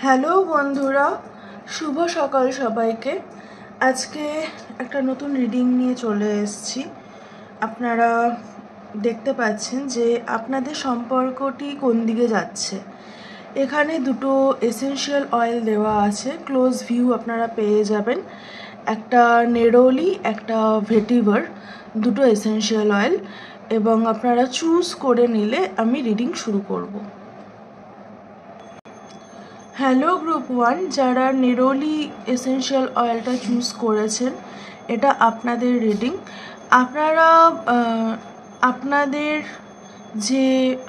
Hello বন্ধুরা, শুভ সকাল সবাইকে। আজকে একটা নতুন রিডিং নিয়ে চলে এসেছি। আপনারা দেখতে পাচ্ছেন যে আপনাদের সম্পর্কটি কোন দিকে যাচ্ছে। এখানে দুটো এসেনশিয়াল অয়েল দেওয়া আছে, ক্লোজ ভিউ আপনারা পেয়ে যাবেন। একটা নেরোলি, একটা ভেটিভার, দুটো এসেনশিয়াল অয়েল, এবং আপনারা চুজ করে নিলে আমি রিডিং শুরু করব। হ্যালো গ্রুপ 1, যারা নেরোলি এসেনশিয়াল অয়েলটা চুজ করেছেন, এটা আপনাদের রিডিং। আপনারা আপনাদের যে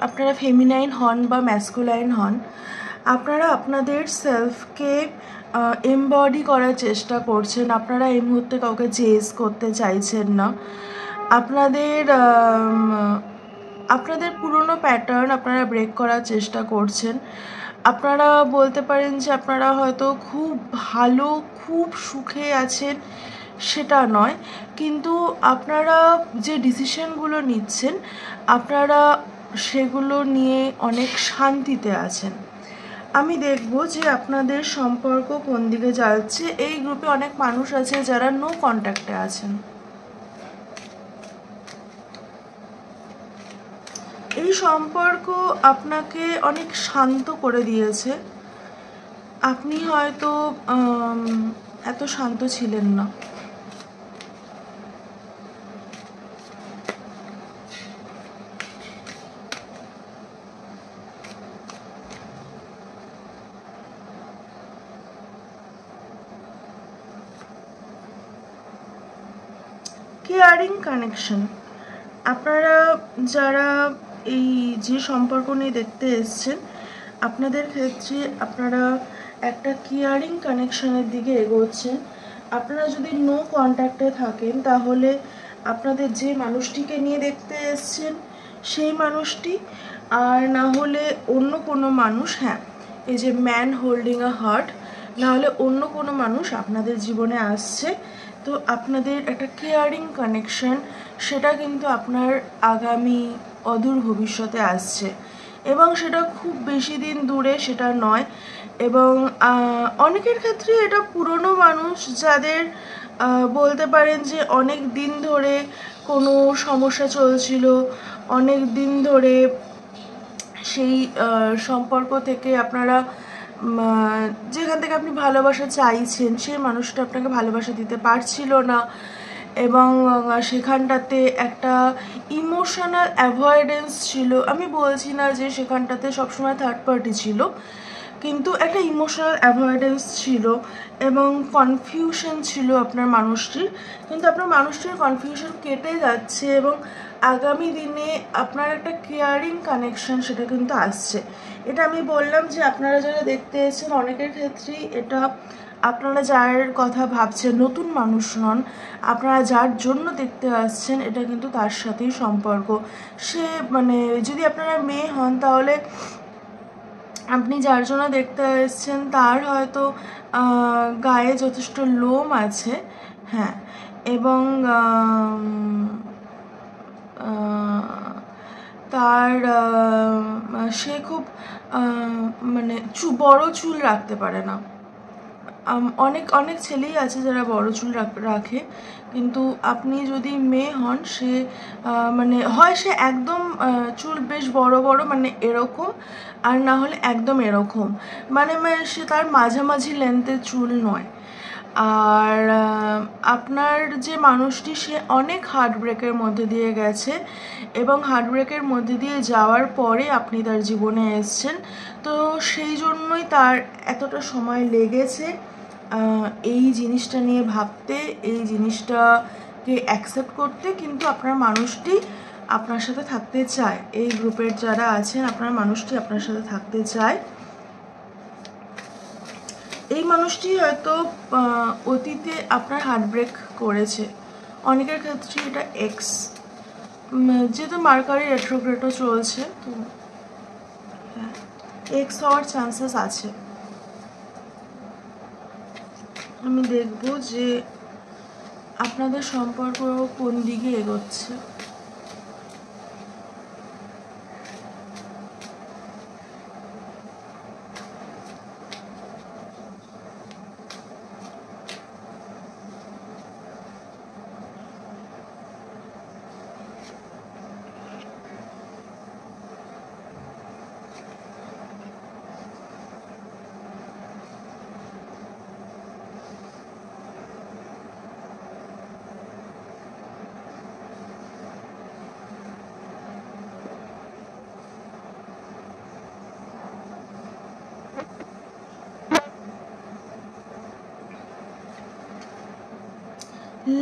আপনারা ফেমিনাইন হন বা ম্যাসকুলাইন হন, আপনারা আপনাদের সেলফকে এমবডি করার চেষ্টা করছেন। আপনারা এই মুহূর্তে কাউকে চেজ করতে চাইছেন না। আপনাদের পুরনো প্যাটার্ন আপনারা ব্রেক করার চেষ্টা করছেন। আপনারা বলতে পারেন যে আপনারা হয়তো খুব ভালো, খুব সুখে আছেন, সেটা নয়, কিন্তু আপনারা যে ডিসিশনগুলো নিচ্ছেন আপনারা সেগুলো নিয়ে অনেক শান্তিতে আছেন। আমি দেখব যে আপনাদের সম্পর্ক কোন দিকে যাচ্ছে। এই গ্রুপে অনেক মানুষ আছে যারা নো কন্ট্যাক্টে আছেন। এই সম্পর্ক আপনাকে অনেক শান্ত করে দিয়েছে। আপনি হয়তো এত শান্ত ছিলেন না। Caring connection. আপনারা যারা এই যে সম্পর্ক নিয়ে দেখতে এসছেন, আপনাদের ক্ষেত্রে আপনারা একটা কেয়ারিং কানেকশনের দিকে এগোচ্ছেন। আপনারা যদি নো কন্ট্যাক্টে থাকেন, তাহলে আপনাদের যে মানুষটিকে নিয়ে দেখতে এসছেন সেই মানুষটি, আর না হলে অন্য কোনো মানুষ, হ্যাঁ, এই যে ম্যান হোল্ডিং আ হার্ট, না হলে অন্য কোনো মানুষ আপনাদের জীবনে আসছে। তো আপনাদের একটা কেয়ারিং কানেকশন, সেটা কিন্তু আপনার আগামী অদূর ভবিষ্যতে আসছে, এবং সেটা খুব বেশি দিন দূরে সেটা নয়। এবং অনেকের ক্ষেত্রে এটা পুরনো মানুষ, যাদের বলতে পারেন যে অনেক দিন ধরে কোনো সমস্যা চলছিল, অনেক দিন ধরে সেই সম্পর্ক থেকে আপনারা যেখান থেকে আপনি ভালোবাসা চাইছেন সেই মানুষটা আপনাকে ভালোবাসা দিতে পারছিল না, এবং সেখানটাতে একটা ইমোশনাল অ্যাভয়েডেন্স ছিল। আমি বলছি না যে সেখানটাতে সবসময় থার্ড পার্টি ছিল, কিন্তু একটা ইমোশনাল অ্যাভয়েডেন্স ছিল এবং কনফিউশন ছিল আপনার মানুষটির। কিন্তু আপনার মানুষটির কনফিউশন কেটে যাচ্ছে, এবং আগামী দিনে আপনার একটা কেয়ারিং কানেকশন সেটা কিন্তু আসছে। এটা আমি বললাম যে আপনারা যারা দেখতে এসেছেন, অনেকের ক্ষেত্রেই এটা আপনারা যার কথা ভাবছেন নতুন মানুষ নন, আপনারা যার জন্য দেখতে আসছেন এটা কিন্তু তার সাথেই সম্পর্ক। সে যদি আপনারা মেয়ে হন, তাহলে আপনি যার জন্য দেখতে এসেছেন তার হয়তো গায়ে যথেষ্ট লোম আছে, হ্যাঁ, এবং তার সে খুব বড় চুল রাখতে পারে না। অনেক অনেক ছেলেই আছে যারা বড় চুল রাখে, কিন্তু আপনি যদি মেয়ে হন, সে হয় সে একদম চুল বেশ বড় বড় এরকম, আর না হলে একদম এরকম, সে তার মাঝামাঝি লেন্থের চুল নয়। আর আপনার যে মানুষটি, সে অনেক হার্টব্রেকের মধ্যে দিয়ে গেছে, এবং হার্টব্রেকের মধ্যে দিয়ে যাওয়ার পরে আপনি তার জীবনে এসছেন। তো সেই জন্যই তার এতটা সময় লেগেছে এই জিনিসটা নিয়ে ভাবতে, এই জিনিসটাকে অ্যাকসেপ্ট করতে। কিন্তু আপনার মানুষটি আপনার সাথে থাকতে চায়। এই গ্রুপের যারা আছেন, আপনার মানুষটি আপনার সাথে থাকতে চায়। এই মানুষটি হয়তো অতীতে আপনার হার্টব্রেক করেছে। অনেকের ক্ষেত্রে এটা এক্স, যেহেতু মার্কারি রেট্রোগ্রেডও চলছে, তো এক্স হওয়ার চান্সেস আছে। আমি দেখব যে আপনাদের সম্পর্ক কোন দিকে এগোচ্ছে।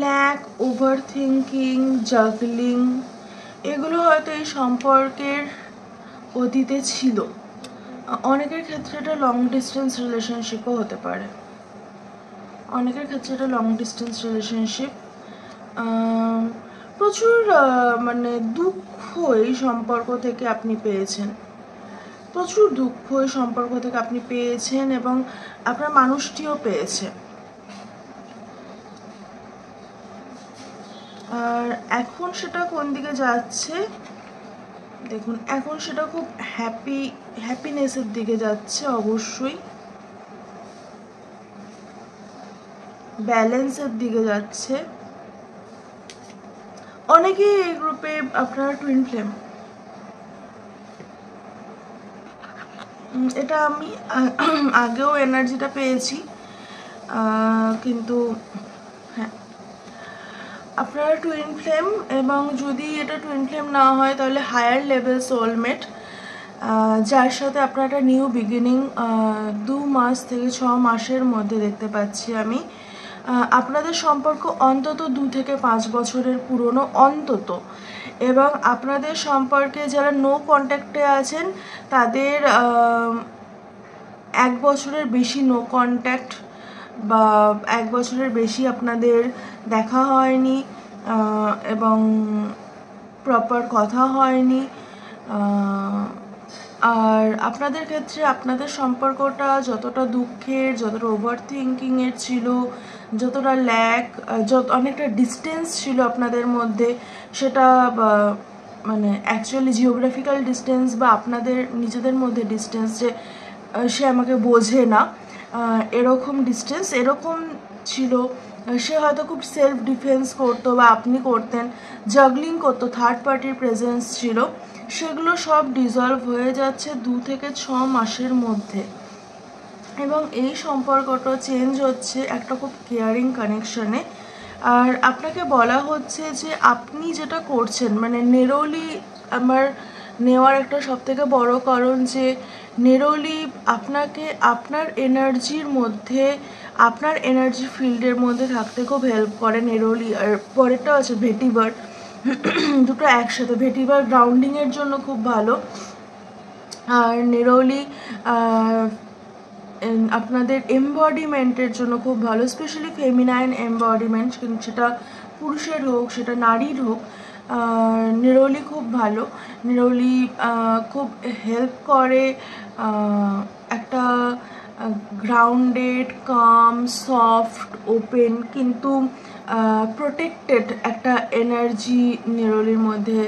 ল্যাক, ওভার থিঙ্কিং, জাগলিং, এগুলো হয়তো এই সম্পর্কের অতীতে ছিল। অনেকের ক্ষেত্রে এটা লং ডিস্টেন্স রিলেশনশিপও হতে পারে, অনেকের ক্ষেত্রে এটা লং ডিস্টেন্স রিলেশনশিপ। প্রচুর মানে দুঃখ এই সম্পর্ক থেকে আপনি পেয়েছেন, প্রচুর দুঃখ এই সম্পর্ক থেকে আপনি পেয়েছেন এবং আপনার মানুষটিও পেয়েছে। আর এখন সেটা কোন দিকে যাচ্ছে দেখুন, এখন সেটা খুব হ্যাপিনেসের দিকে যাচ্ছে, অবশ্যই ব্যালেন্সের দিকে যাচ্ছে। অনেকেই এই গ্রুপে আপনারা টুইন ফ্লেম, এটা আমি আগেও এনার্জিটা পেয়েছি, কিন্তু হ্যাঁ আপনারা টুইন ফ্লেম, এবং যদি এটা টুইন ফ্লেম না হয় তাহলে হায়ার লেভেল সোলমেট, যার সাথে আপনার একটা নিউ বিগিনিং 2 মাস থেকে 6 মাসের মধ্যে দেখতে পাচ্ছি আমি। আপনাদের সম্পর্ক অন্তত 2 থেকে 5 বছরের পুরনো অন্তত, এবং আপনাদের সম্পর্কে যারা নো কন্ট্যাক্টে আছেন তাদের 1 বছরের বেশি নো কন্ট্যাক্ট, বা 1 বছরের বেশি আপনাদের দেখা হয়নি এবং প্রপার কথা হয়নি। আর আপনাদের ক্ষেত্রে আপনাদের সম্পর্কটা যতটা দুঃখের, যতটা ওভার থিঙ্কিংয়ের ছিল, যতটা ল্যাক, অনেকটা ডিস্টেন্স ছিল আপনাদের মধ্যে, সেটা মানে অ্যাকচুয়ালি জিওগ্রাফিক্যাল ডিস্টেন্স বা আপনাদের নিজেদের মধ্যে ডিস্টেন্স, যে সে আমাকে বোঝে না এরকম ডিস্টেন্স, এরকম ছিল। সে হয়তো খুব সেলফ ডিফেন্স করতো বা আপনি করতেন, জাগলিং করতো, থার্ড পার্টির প্রেজেন্স ছিল, সেগুলো সব ডিজলভ হয়ে যাচ্ছে 2 থেকে 6 মাসের মধ্যে। এবং এই সম্পর্কটা চেঞ্জ হচ্ছে একটা খুব কেয়ারিং কানেকশনে। আর আপনাকে বলা হচ্ছে যে আপনি যেটা করছেন, মানে নেরোলি আমার নেওয়ার একটা সবথেকে বড় কারণ যে নেরোলি আপনাকে আপনার এনার্জির মধ্যে, আপনার এনার্জি ফিল্ডের মধ্যে থাকতে খুব হেল্প করে নেরোলি। আর পরেরটা আছে ভেটিভার, দুটো একসাথে। ভেটিভার গ্রাউন্ডিংয়ের জন্য খুব ভালো, আর নেরোলি আপনাদের এমবডিমেন্টের জন্য খুব ভালো, স্পেশালি ফেমিনাইন এমবডিমেন্ট, কিন্তু সেটা পুরুষের হোক সেটা নারীর হোক, নেরোলি খুব ভালো। নেরোলি খুব হেল্প করে একটা গ্রাউন্ডেড, কাম, সফট, ওপেন কিন্তু প্রোটেক্টেড একটা এনার্জি নেরোলির মধ্যে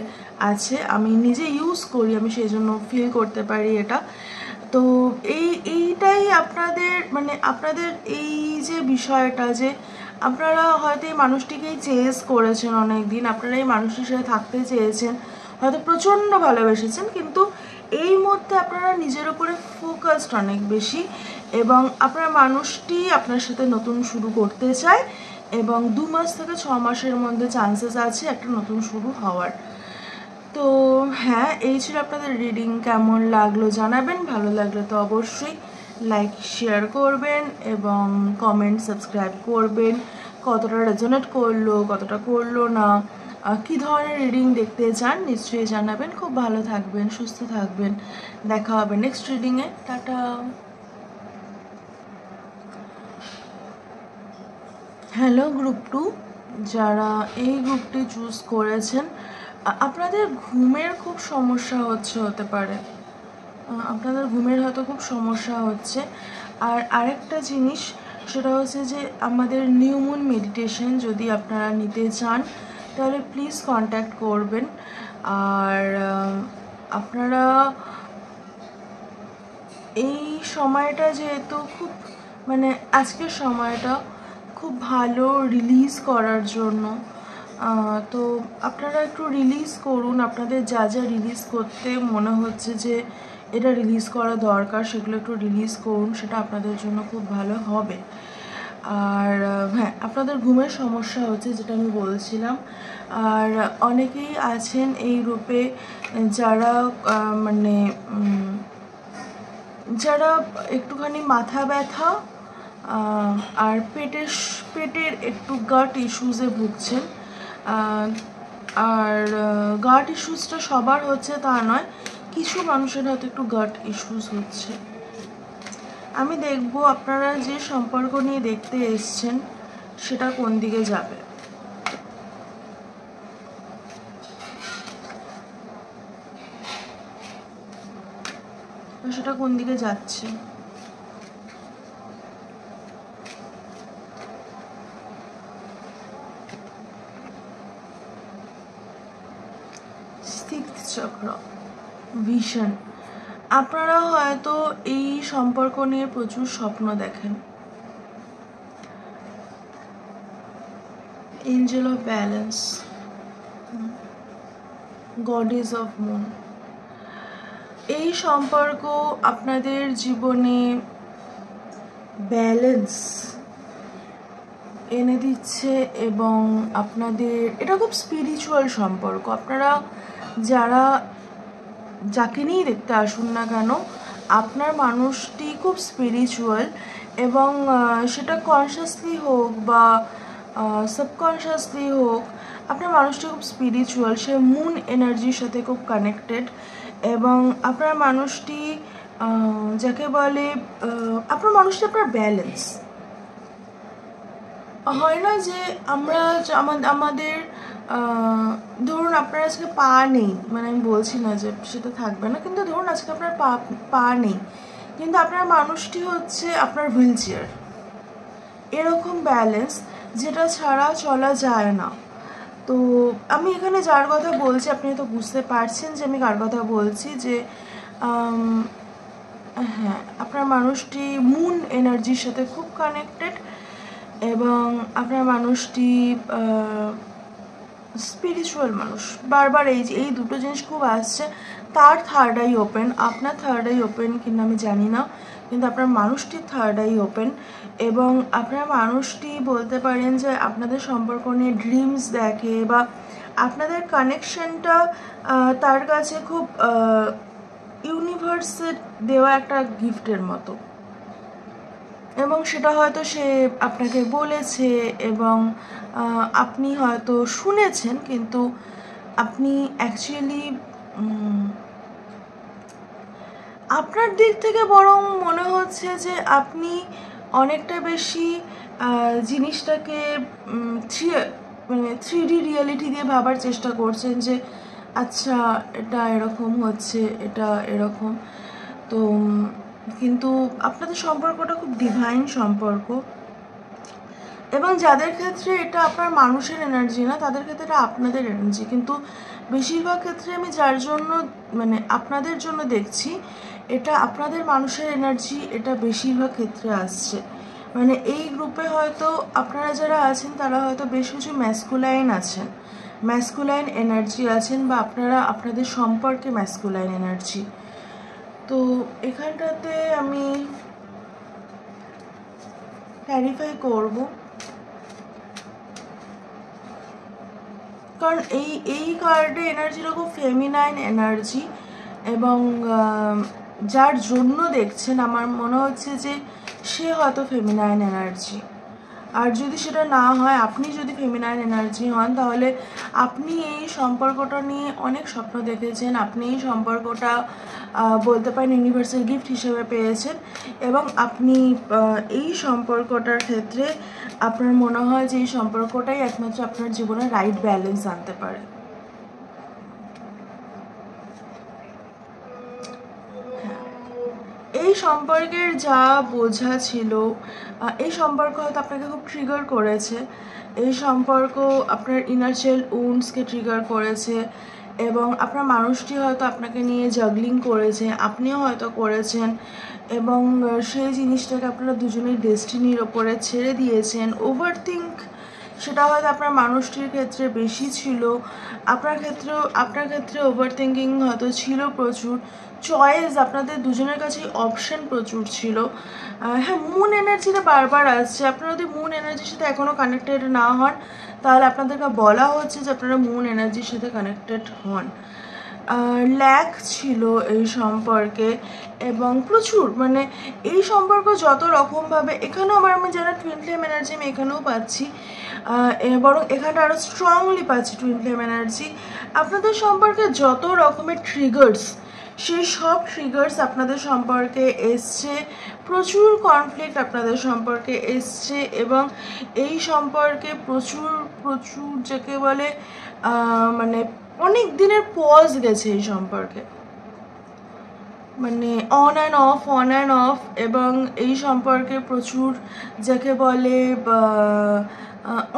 আছে। আমি নিজে ইউজ করি, আমি সেই জন্য ফিল করতে পারি এটা। তো এইটাই আপনাদের, মানে আপনাদের এই যে বিষয়টা, যে আপনারা হয়তো এই মানুষটিকেই চেস করেছেন অনেক দিন, আপনারা এই মানুষটির সাথে থাকতে চেয়েছেন, হয়তো প্রচণ্ড ভালোবেসেছেন, কিন্তু এই মধ্যে আপনারা নিজের উপরে ফোকাসড অনেক বেশি, এবং আপনার মানুষটি আপনার সাথে নতুন শুরু করতে চায়, এবং 2 মাস থেকে 6 মাসের মধ্যে চান্সেস আছে একটা নতুন শুরু হওয়ার। তো হ্যাঁ, এই ছিল আপনাদের রিডিং। কেমন লাগলো জানাবেন, ভালো লাগলে তো অবশ্যই লাইক শেয়ার করবেন এবং কমেন্ট সাবস্ক্রাইব করবেন। কতটা রেজোনেট করলো, কতটা করলো না, কী ধরনের রিডিং দেখতে চান নিশ্চয়ই জানাবেন। খুব ভালো থাকবেন, সুস্থ থাকবেন, দেখা হবে নেক্সট রিডিংয়ে। টাটা। হ্যালো গ্রুপ 2, যারা এই গ্রুপটি চুজ করেছেন, আপনাদের ঘুমের খুব সমস্যা হতে পারে, আপনাদের ঘুমের হয়তো খুব সমস্যা হচ্ছে। আর আরেকটা জিনিস সেটা হচ্ছে যে আমাদের নিউ মুন মেডিটেশন যদি আপনারা নিতে চান তাহলে প্লিজ কন্ট্যাক্ট করবেন। আর আপনারা এই সময়টা যেহেতু খুব, মানে আজকের সময়টা খুব ভালো রিলিজ করার জন্য, তো আপনারা একটু রিলিজ করুন, আপনাদের যা যা রিলিজ করতে মনে হচ্ছে যে এটা রিলিজ করা দরকার সেগুলো একটু রিলিজ করুন, সেটা আপনাদের জন্য খুব ভালো হবে। আর হ্যাঁ, আপনাদের ঘুমের সমস্যা হচ্ছে যেটা আমি বলছিলাম। আর অনেকেই আছেন এই রূপে যারা মানে যারা একটুখানি মাথা ব্যথা আর পেটের একটু গাট ইস্যুসে ভুগছেন। আর গাট ইস্যুসটা সবার হচ্ছে তা নয়, কিছু মানুষের হয়তো একটু গাট ইস্যুস হচ্ছে। আমি দেখব আপনারা যে সম্পর্ক নিয়ে দেখতে এসছেন সেটা কোন দিকে যাবে। সেটা কোন দিকে যাচ্ছে। সিক্সথ চক্র, ভিশন। আপনারা হয়তো এই সম্পর্ক নিয়ে প্রচুর স্বপ্ন দেখেন। Angel of balance, goddess of moon. এই সম্পর্ক আপনাদের জীবনে ব্যালেন্স এনে দিচ্ছে এবং আপনাদের এটা খুব স্পিরিচুয়াল সম্পর্ক। আপনারা যাকে নিয়ে দেখতে আসুন না কেন, আপনার মানুষটি খুব স্পিরিচুয়াল এবং সেটা কনসিয়াসলি হোক বা সাবকনসিয়াসলি হোক, আপনার মানুষটি খুব স্পিরিচুয়াল। সে মুন এনার্জির সাথে খুব কানেক্টেড এবং আপনার মানুষটি যাকে বলে আপনার মানুষটি আপনার ব্যালেন্স। হয় না যে আমাদের ধরুন আপনার আজকে পা নেই, মানে আমি বলছি না যে সেটা থাকবে না, কিন্তু ধরুন আজকে আপনার পা নেই, কিন্তু আপনার মানুষটি হচ্ছে আপনার হুইল চেয়ার। এরকম ব্যালেন্স যেটা ছাড়া চলা যায় না। তো আমি এখানে যার কথা বলছি আপনি তো বুঝতে পারছেন যে আমি কার কথা বলছি, যে হ্যাঁ, আপনার মানুষটি মুন এনার্জির সাথে খুব কানেক্টেড এবং আপনার মানুষটি স্পিরিচুয়াল মানুষ। বারবার এই দুটো জিনিস খুব আসছে। তার থার্ড আই ওপেন, আপনার থার্ড আই ওপেন কিনা আমি জানি না, কিন্তু আপনার মানুষটির থার্ড আই ওপেন এবং আপনার মানুষটি বলতে পারেন যে আপনাদের সম্পর্ক নিয়ে ড্রিমস দেখে বা আপনাদের কানেকশনটা তার কাছে খুব ইউনিভার্সের দেওয়া একটা গিফটের মতো এবং সেটা হয়তো সে আপনাকে বলেছে এবং আপনি হয়তো শুনেছেন, কিন্তু আপনি অ্যাকচুয়ালি আপনার দিক থেকে বরং মনে হচ্ছে যে আপনি অনেকটা বেশি জিনিসটাকে মানে 3D রিয়েলিটি দিয়ে ভাবার চেষ্টা করছেন যে আচ্ছা এটা এরকম হচ্ছে, এটা এরকম। তো কিন্তু আপনাদের সম্পর্কটা খুব ডিভাইন সম্পর্ক এবং যাদের ক্ষেত্রে এটা আপনার মানুষের এনার্জি না, তাদের ক্ষেত্রে এটা আপনাদের এনার্জি। কিন্তু বেশিরভাগ ক্ষেত্রে আমি যার জন্য মানে আপনাদের জন্য দেখছি, এটা আপনাদের মানুষের এনার্জি, এটা বেশিরভাগ ক্ষেত্রে আসছে। মানে এই গ্রুপে হয়তো আপনারা যারা আছেন তারা হয়তো বেশ কিছু ম্যাসকুলাইন আছেন, ম্যাসকুলাইন এনার্জি আছেন বা আপনারা আপনাদের সম্পর্কে ম্যাসকুলাইন এনার্জি। তো এখানটাতে আমি ক্ল্যারিফাই করব, কারণ এই কার্ডে এনার্জিটা খুব ফেমিনাইন এনার্জি এবং যার জন্য দেখছেন আমার মনে হচ্ছে যে সে হয়তো ফেমিনাইন এনার্জি। আর যদি সেটা না হয়, আপনি যদি ফেমিনাইন এনার্জি হন, তাহলে আপনি এই সম্পর্কটা নিয়ে অনেক স্বপ্ন দেখেছেন, আপনি এই সম্পর্কটা বলতে পারেন ইউনিভার্সাল গিফট হিসেবে পেয়েছেন এবং আপনি এই সম্পর্কটার ক্ষেত্রে আপনার মনে হয় যে এই সম্পর্কটাই একমাত্র আপনার জীবনে রাইট ব্যালেন্স আনতে পারে। এই সম্পর্কের যা বোঝা ছিল, এই সম্পর্ক হয়তো আপনাকে খুব ট্রিগার করেছে, এই সম্পর্ক আপনার ইনার চাইল্ড উন্ডসকে ট্রিগার করেছে এবং আপনার মানুষটি হয়তো আপনাকে নিয়ে জাগলিং করেছে, আপনিও হয়তো করেছেন এবং সেই জিনিসটাকে আপনারা দুজনেই ডেস্টিনির ওপরে ছেড়ে দিয়েছেন। ওভারথিঙ্ক সেটা হয়তো আপনার মানুষটির ক্ষেত্রে বেশি ছিল, আপনার ক্ষেত্রে ওভারথিঙ্কিং হয়তো ছিল প্রচুর, চয়েস আপনাদের দুজনের কাছেই অপশন প্রচুর ছিল। হ্যাঁ, মুন এনার্জিটা বারবার আসছে। আপনারা যদি মুন এনার্জির সাথে এখনও কানেক্টেড না হন, তাহলে আপনাদেরকে বলা হচ্ছে যে আপনারা মুন এনার্জির সাথে কানেক্টেড হন। ল্যাক ছিল এই সম্পর্কে, এবং প্রচুর মানে এই সম্পর্ক যত রকমভাবে এখানেও আমি যারা টুইন ফ্লেম এনার্জি আমি এখানেও পাচ্ছি, বরং এখানে আরও স্ট্রংলি পাচ্ছি টুইন ফ্লেম এনার্জি। আপনাদের সম্পর্কে যত রকমের ট্রিগার্স, সেই সব ট্রিগার্স আপনাদের সম্পর্কে এসছে, প্রচুর কনফ্লিক্ট আপনাদের সম্পর্কে এসছে, এবং এই সম্পর্কে প্রচুর প্রচুর যাকে বলে মানে অনেক দিনের পজ গেছে এই সম্পর্কে, মানে অন অ্যান্ড অফ, এবং এই সম্পর্কে প্রচুর যাকে বলে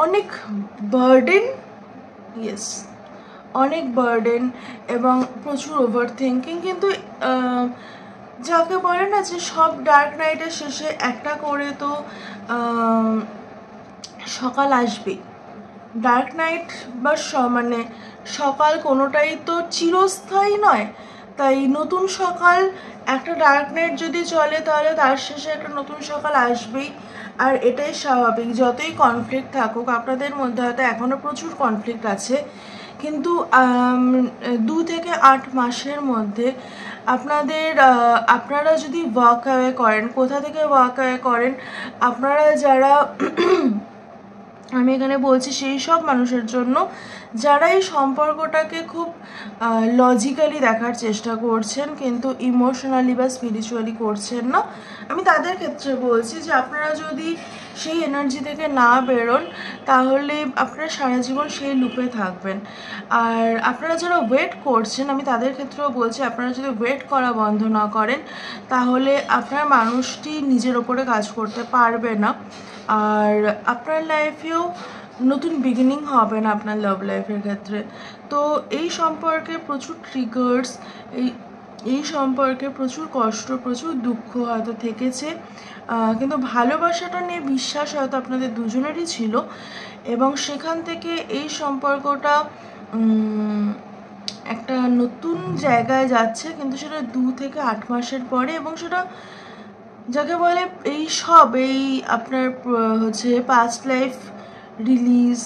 অনেক বার্ডেন, ইয়েস অনেক বার্ডেন এবং প্রচুর ওভার থিঙ্কিং। কিন্তু যাকে বলে না যে সব ডার্ক নাইটের শেষে একটা করে তো সকাল আসবেই। ডার্ক নাইট বা মানে সকাল কোনোটাই তো চিরস্থায়ী নয়, তাই নতুন সকাল, একটা ডার্ক নাইট যদি চলে তাহলে তার শেষে একটা নতুন সকাল আসবেই। আর এটাই স্বাভাবিক, যতই কনফ্লিক্ট থাকুক আপনাদের মধ্যে, হয়তো এখনও প্রচুর কনফ্লিক্ট আছে, কিন্তু 2 থেকে 8 মাসের মধ্যে আপনারা যদি ওয়াক অ্যাওয়ে করেন, কোথা থেকে ওয়াক অ্যাওয়ে করেন, আপনারা যারা আমি এখানে বলছি সেই সব মানুষের জন্য যারা এই সম্পর্কটাকে খুব লজিক্যালি দেখার চেষ্টা করছেন কিন্তু ইমোশনালি বা স্পিরিচুয়ালি করছেন না, আমি তাদের ক্ষেত্রে বলছি যে আপনারা যদি সেই এনার্জি থেকে না বেরোন তাহলে আপনারা সারা জীবন সেই লুপে থাকবেন। আর আপনারা যারা ওয়েট করছেন, আমি তাদের ক্ষেত্রেও বলছি আপনারা যদি ওয়েট করা বন্ধ না করেন তাহলে আপনার মানুষটি নিজের ওপরে কাজ করতে পারবে না, আর আপনার লাইফেও নতুন বিগিনিং হবে না আপনার লাভ লাইফের ক্ষেত্রে। তো এই সম্পর্কে প্রচুর ট্রিগার্স, এই সম্পর্কে প্রচুর কষ্ট, প্রচুর দুঃখ হয়তো থেকেছে, কিন্তু ভালোবাসাটা নিয়ে বিশ্বাস হয়তো আপনাদের দুজনেরই ছিল, এবং সেখান থেকে এই সম্পর্কটা একটা নতুন জায়গায় যাচ্ছে, কিন্তু সেটা 2 থেকে 8 মাসের পরে, এবং সেটা যাকে বলে এই আপনার হচ্ছে past life release,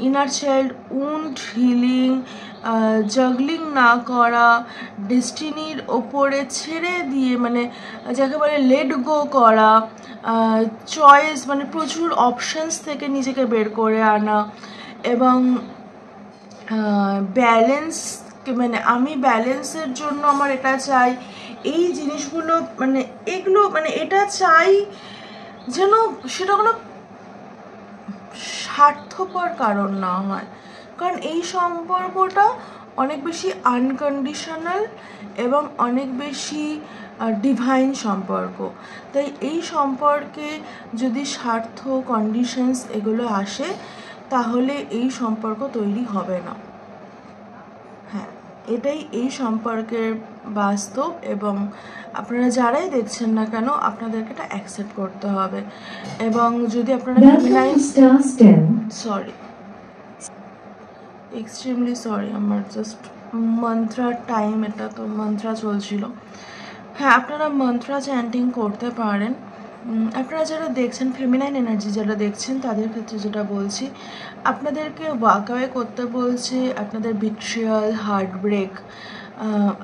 inner child wound healing, juggling না করা, ডেস্টিনির ওপরে ছেড়ে দিয়ে মানে যাকে বলে লেট গো করা, চয়েস মানে প্রচুর অপশানস থেকে নিজেকে বের করে আনা, এবং ব্যালেন্স, মানে আমি ব্যালেন্সের জন্য আমার এটা চাই, এই জিনিসগুলো মানে এগুলো মানে এটা চাই যেন সেটা কোনো স্বার্থপর কারণ না হয়, কারণ এই সম্পর্কটা অনেক বেশি আনকন্ডিশনাল এবং অনেক বেশি ডিভাইন সম্পর্ক। তাই এই সম্পর্কে যদি স্বার্থ, কন্ডিশনস এগুলো আসে তাহলে এই সম্পর্ক তৈরি হবে না। হ্যাঁ, এটাই এই সম্পর্কের বাস্তব, এবং আপনারা যারাই দেখছেন না কেন আপনাদেরকে এটা অ্যাকসেপ্ট করতে হবে। এবং যদি আপনারা এক্সট্রিমলি সরি, আমার জাস্ট মন্ত্রার টাইম, এটা তো মন্ত্রা চলছিল। হ্যাঁ, আপনারা মন্ত্রা চ্যান্টিং করতে পারেন। আপনারা যারা দেখছেন ফেমিনাইন এনার্জি যারা দেখছেন তাদের ক্ষেত্রে যেটা বলছি, আপনাদেরকে ওয়াক অ্যাওয়ে করতে বলছে আপনাদের বিট্রিয়াল, হার্ট ব্রেক,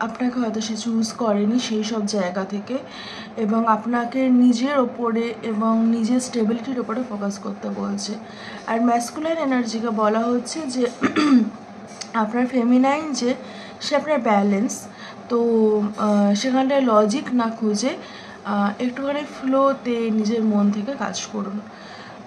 আপনাকে হয়তো সে চুজ করেনি সেই সব জায়গা থেকে, এবং আপনাকে নিজের ওপরে এবং নিজের স্টেবিলিটির ওপরে ফোকাস করতে বলছে। আর ম্যাসকুলাইন এনার্জিকে বলা হচ্ছে যে আপনার ফেমিনাইন যে সে আপনার ব্যালেন্স, তো সেখানটায় লজিক না খুঁজে একটুখানি ফ্লোতে নিজের মন থেকে কাজ করুন।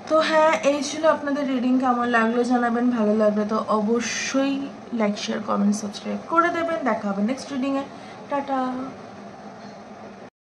তো হ্যাঁ, এই ছিল আপনাদের রিডিং। কেমন লাগলো জানাবেন, ভালো লাগলে তো অবশ্যই লাইক, শেয়ার, কমেন্ট, সাবস্ক্রাইব করে দেবেন। দেখা হবে নেক্সট রিডিংয়ে। টাটা।